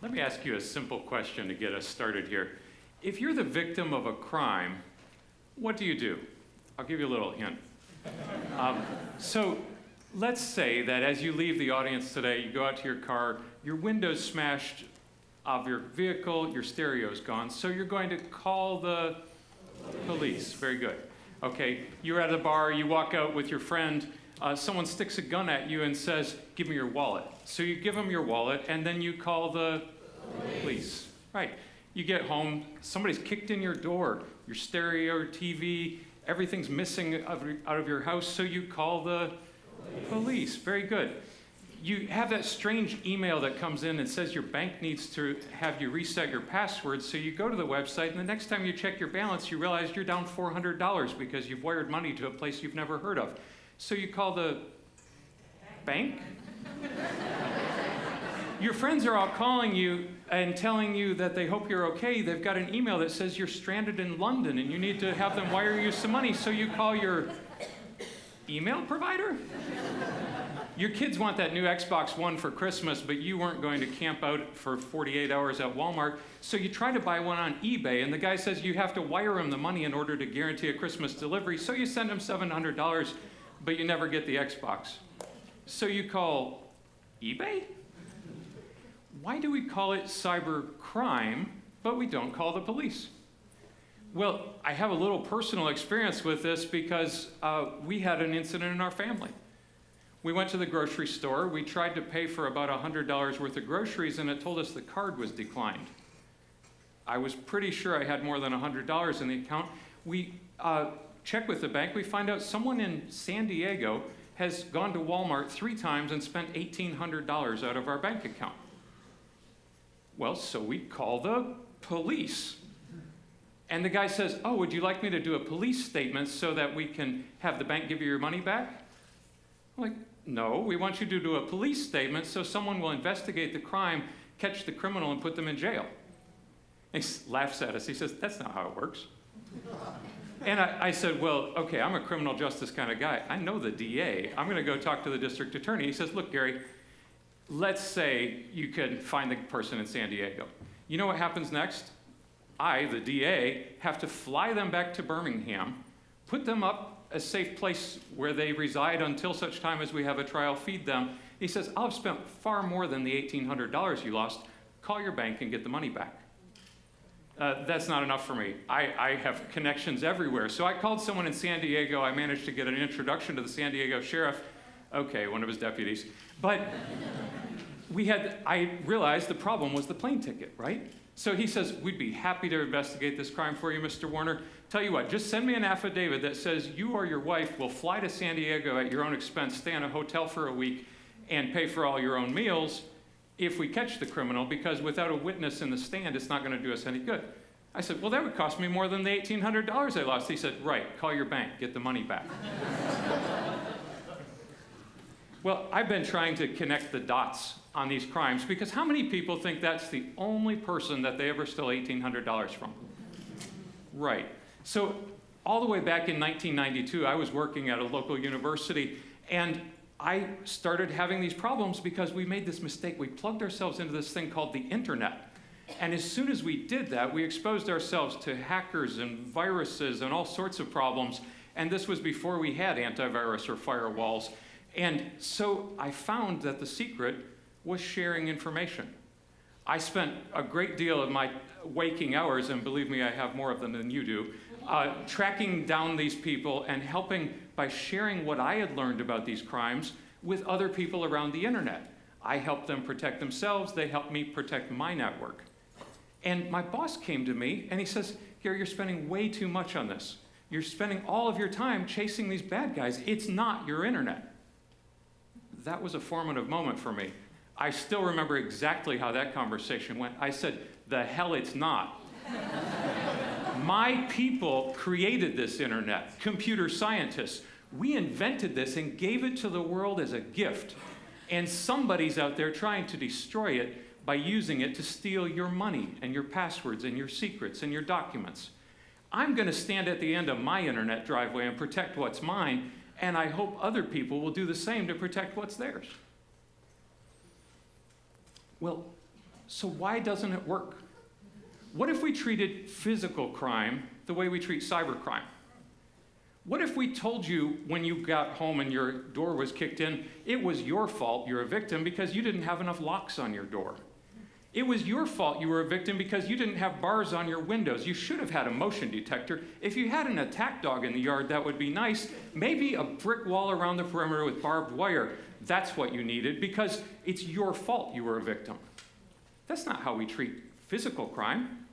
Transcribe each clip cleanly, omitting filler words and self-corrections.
Let me ask you a simple question to get us started here. If you're the victim of a crime, what do you do? I'll give you a little hint. So let's say that as you leave the audience today, you go out to your car, your window's smashed of your vehicle, your stereo's gone, so you're going to call the police. Very good. Okay, you're at a bar, you walk out with your friend, someone sticks a gun at you and says, "Give me your wallet." So you give them your wallet, and then you call the police. Right. You get home, somebody's kicked in your door, your stereo, your TV, everything's missing out of your house, so you call the police. Very good. You have that strange email that comes in and says your bank needs to have you reset your password, so you go to the website, and the next time you check your balance, you realize you're down $400 because you've wired money to a place you've never heard of. So you call the bank? Your friends are all calling you and telling you that they hope you're okay. They've got an email that says you're stranded in London and you need to have them wire you some money, so you call your email provider? Your kids want that new Xbox One for Christmas, but you weren't going to camp out for 48 hours at Walmart, so you try to buy one on eBay, and the guy says you have to wire him the money in order to guarantee a Christmas delivery, so you send him $700, but you never get the Xbox. So you call eBay? Why do we call it cybercrime, but we don't call the police? Well, I have a little personal experience with this because we had an incident in our family. We went to the grocery store. We tried to pay for about $100 worth of groceries, and it told us the card was declined. I was pretty sure I had more than $100 in the account. We checked with the bank. We find out someone in San Diego has gone to Walmart 3 times and spent $1,800 out of our bank account. Well, so we call the police. And the guy says, "Oh, would you like me to do a police statement so that we can have the bank give you your money back?" I'm like, "No, we want you to do a police statement so someone will investigate the crime, catch the criminal, and put them in jail." And he laughs at us. He says, "That's not how it works." And I said, "Well, okay, I'm a criminal justice kind of guy. I know the DA. I'm going to go talk to the district attorney." He says, "Look, Gary, let's say you could find the person in San Diego. You know what happens next? I, the DA, have to fly them back to Birmingham, put them up a safe place where they reside until such time as we have a trial, feed them." He says, "I'll have spent far more than the $1,800 you lost. Call your bank and get the money back." That's not enough for me. I have connections everywhere. So I called someone in San Diego. I managed to get an introduction to the San Diego sheriff. Okay, one of his deputies. But I realized the problem was the plane ticket, right? So he says, "We'd be happy to investigate this crime for you, Mr. Warner. Tell you what, just send me an affidavit that says you or your wife will fly to San Diego at your own expense, stay in a hotel for a week, and pay for all your own meals if we catch the criminal, because without a witness in the stand, it's not going to do us any good." I said, "Well, that would cost me more than the $1,800 I lost." He said, "Right, call your bank, get the money back." Well, I've been trying to connect the dots on these crimes, because how many people think that's the only person that they ever stole $1,800 from? Right. So all the way back in 1992, I was working at a local university, and I started having these problems because we made this mistake. We plugged ourselves into this thing called the internet. And as soon as we did that, we exposed ourselves to hackers and viruses and all sorts of problems. And this was before we had antivirus or firewalls. And so I found that the secret was sharing information. I spent a great deal of my waking hours, and believe me, I have more of them than you do, tracking down these people and helping by sharing what I had learned about these crimes with other people around the internet. I helped them protect themselves. They helped me protect my network. And my boss came to me and he says, "Gary, you're spending way too much on this. You're spending all of your time chasing these bad guys. It's not your internet." That was a formative moment for me. I still remember exactly how that conversation went. I said, "The hell it's not." My people created this internet, computer scientists. We invented this and gave it to the world as a gift. And somebody's out there trying to destroy it by using it to steal your money and your passwords and your secrets and your documents. I'm going to stand at the end of my internet driveway and protect what's mine, and I hope other people will do the same to protect what's theirs. Well, So why doesn't it work? What if we treated physical crime the way we treat cybercrime? What if we told you when you got home and your door was kicked in, it was your fault you're a victim because you didn't have enough locks on your door? It was your fault you were a victim because you didn't have bars on your windows. You should have had a motion detector. If you had an attack dog in the yard, that would be nice. Maybe a brick wall around the perimeter with barbed wire. That's what you needed because it's your fault you were a victim. That's not how we treat physical crime.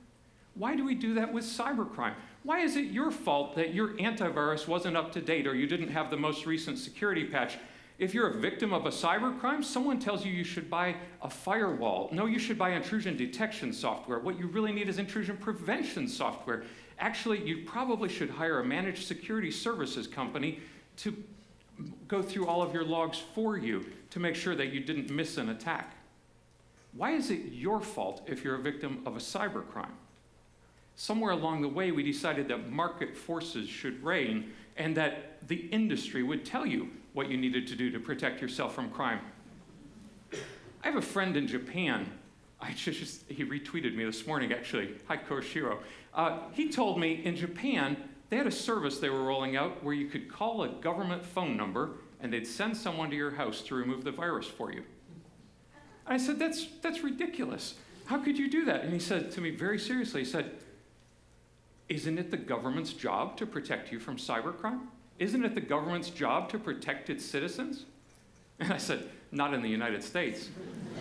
Why do we do that with cybercrime? Why is it your fault that your antivirus wasn't up to date or you didn't have the most recent security patch? If you're a victim of a cybercrime, someone tells you you should buy a firewall. No, you should buy intrusion detection software. What you really need is intrusion prevention software. Actually, you probably should hire a managed security services company to go through all of your logs for you to make sure that you didn't miss an attack. Why is it your fault if you're a victim of a cybercrime? Somewhere along the way, we decided that market forces should reign and that the industry would tell you what you needed to do to protect yourself from crime. I have a friend in Japan. He retweeted me this morning, actually. Hi, Koshiro. He told me in Japan, they had a service they were rolling out where you could call a government phone number and they'd send someone to your house to remove the virus for you. And I said, that's ridiculous. How could you do that? And he said to me very seriously, he said, isn't it the government's job to protect you from cybercrime? Isn't it the government's job to protect its citizens? And I said, not in the United States.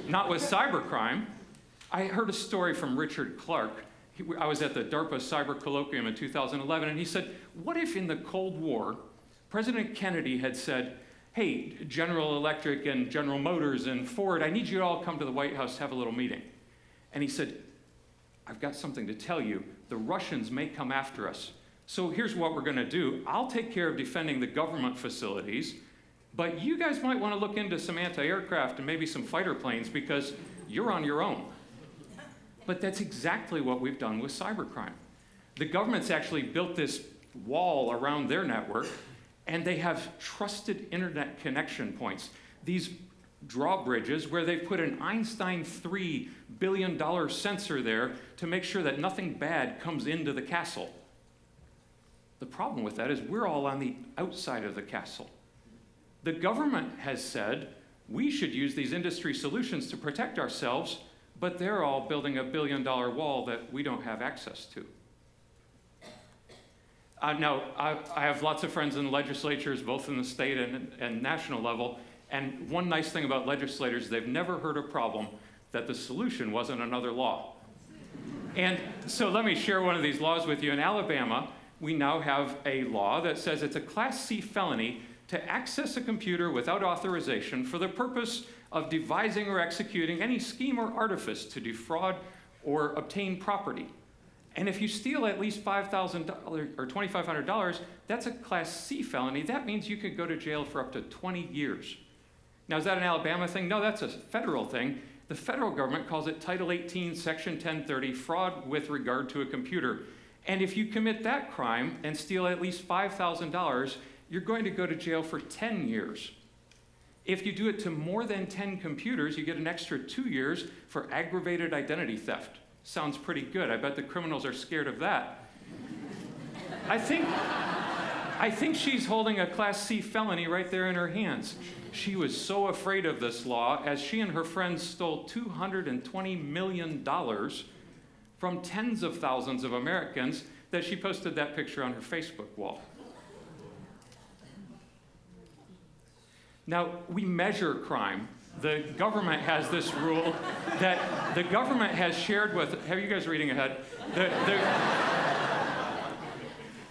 Not with cybercrime. I heard a story from Richard Clark. I was at the DARPA Cyber Colloquium in 2011, and he said, what if in the Cold War, President Kennedy had said, hey, General Electric and General Motors and Ford, I need you to all come to the White House to have a little meeting. And he said, I've got something to tell you. The Russians may come after us. So here's what we're going to do. I'll take care of defending the government facilities, but you guys might want to look into some anti-aircraft and maybe some fighter planes because you're on your own. But that's exactly what we've done with cybercrime. The government's actually built this wall around their network, and they have trusted internet connection points. These drawbridges where they've put an Einstein $3 billion sensor there to make sure that nothing bad comes into the castle. The problem with that is we're all on the outside of the castle. The government has said we should use these industry solutions to protect ourselves, but they're all building a $1 billion wall that we don't have access to. Now, I have lots of friends in legislatures, both in the state and national level, and one nice thing about legislators, they've never heard a problem that the solution wasn't another law. And so let me share one of these laws with you. In Alabama, we now have a law that says it's a Class C felony to access a computer without authorization for the purpose of devising or executing any scheme or artifice to defraud or obtain property. And if you steal at least $5,000 or $2,500, that's a Class C felony. That means you could go to jail for up to 20 years. Now, is that an Alabama thing? No, that's a federal thing. The federal government calls it Title 18, Section 1030, fraud with regard to a computer. And if you commit that crime and steal at least $5,000, you're going to go to jail for 10 years. If you do it to more than 10 computers, you get an extra 2 years for aggravated identity theft. Sounds pretty good. I bet the criminals are scared of that. I think she's holding a Class C felony right there in her hands. She was so afraid of this law as she and her friends stole $220 million from tens of thousands of Americans that she posted that picture on her Facebook wall. Now, we measure crime. The government has this rule that the government has shared with, have you guys reading ahead?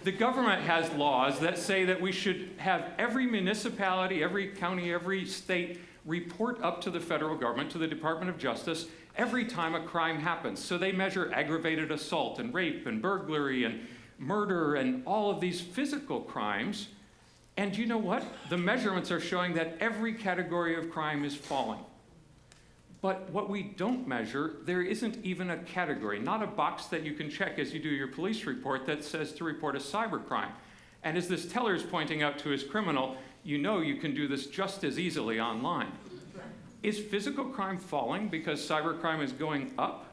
The government has laws that say that we should have every municipality, every county, every state report up to the federal government, to the Department of Justice, every time a crime happens. So they measure aggravated assault and rape and burglary and murder and all of these physical crimes. And you know what? The measurements are showing that every category of crime is falling. But what we don't measure, there isn't even a category, not a box that you can check as you do your police report that says to report a cybercrime. And as this teller is pointing out to his criminal, you know you can do this just as easily online. Is physical crime falling because cybercrime is going up?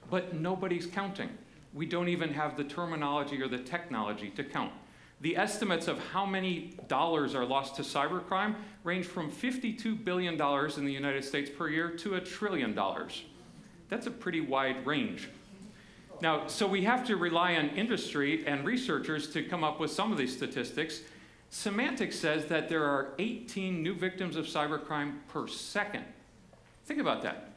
But nobody's counting. We don't even have the terminology or the technology to count. The estimates of how many dollars are lost to cybercrime range from $52 billion in the United States per year to $1 trillion. That's a pretty wide range. Now, so we have to rely on industry and researchers to come up with some of these statistics. Semantic says that there are 18 new victims of cybercrime per second. Think about that.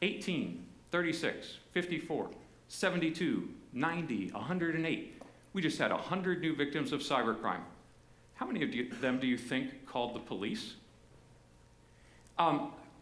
18, 36, 54, 72, 90, 108. We just had 100 new victims of cybercrime. How many of them do you think called the police?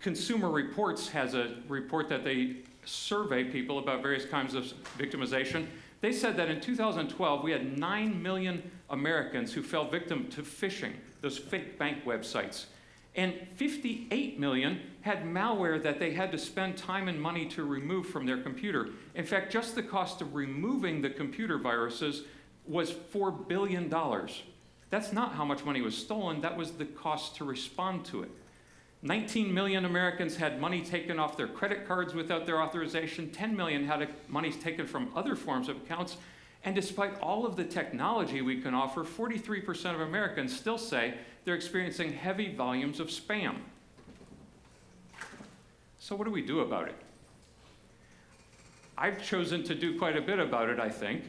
Consumer Reports has a report that they survey people about various kinds of victimization. They said that in 2012, we had 9 million Americans who fell victim to phishing, those fake bank websites. And 58 million had malware that they had to spend time and money to remove from their computer. In fact, just the cost of removing the computer viruses was $4 billion. That's not how much money was stolen, that was the cost to respond to it. 19 million Americans had money taken off their credit cards without their authorization. 10 million had money taken from other forms of accounts. And despite all of the technology we can offer, 43% of Americans still say they're experiencing heavy volumes of spam. So what do we do about it? I've chosen to do quite a bit about it, I think.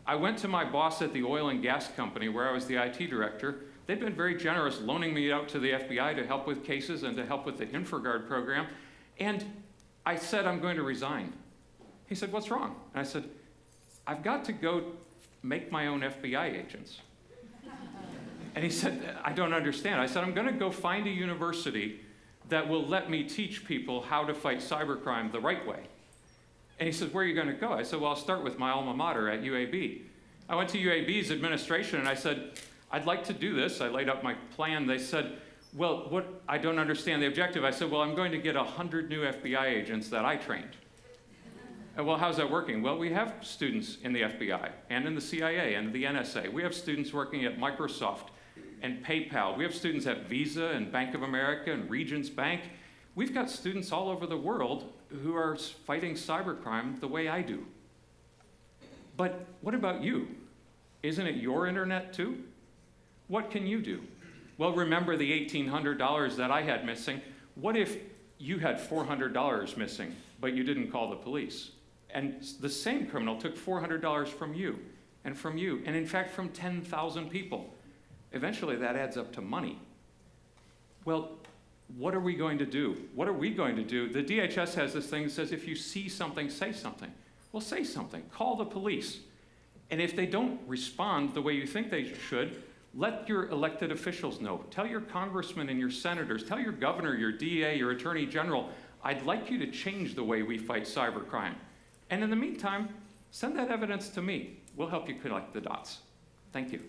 I went to my boss at the oil and gas company where I was the IT director. They've been very generous loaning me out to the FBI to help with cases and to help with the InfraGard program. And I said, I'm going to resign. He said, what's wrong? And I said, I've got to go make my own FBI agents. And he said, I don't understand. I said, I'm going to go find a university that will let me teach people how to fight cybercrime the right way. And he said, where are you going to go? I said, well, I'll start with my alma mater at UAB. I went to UAB's administration and I said, I'd like to do this. I laid out my plan. They said, well, I don't understand the objective. I said, well, I'm going to get 100 new FBI agents that I trained. And well, how's that working? Well, we have students in the FBI and in the CIA and the NSA. We have students working at Microsoft and PayPal. We have students at Visa and Bank of America and Regions Bank. We've got students all over the world who are fighting cybercrime the way I do. But what about you? Isn't it your internet too? What can you do? Well, remember the $1,800 that I had missing. What if you had $400 missing, but you didn't call the police? And the same criminal took $400 from you, and in fact from 10,000 people. Eventually that adds up to money. Well, what are we going to do? What are we going to do? The DHS has this thing that says if you see something, say something. Well, say something. Call the police. And if they don't respond the way you think they should, let your elected officials know. Tell your congressmen and your senators, tell your governor, your DA, your attorney general, I'd like you to change the way we fight cybercrime. And in the meantime, send that evidence to me. We'll help you connect the dots. Thank you.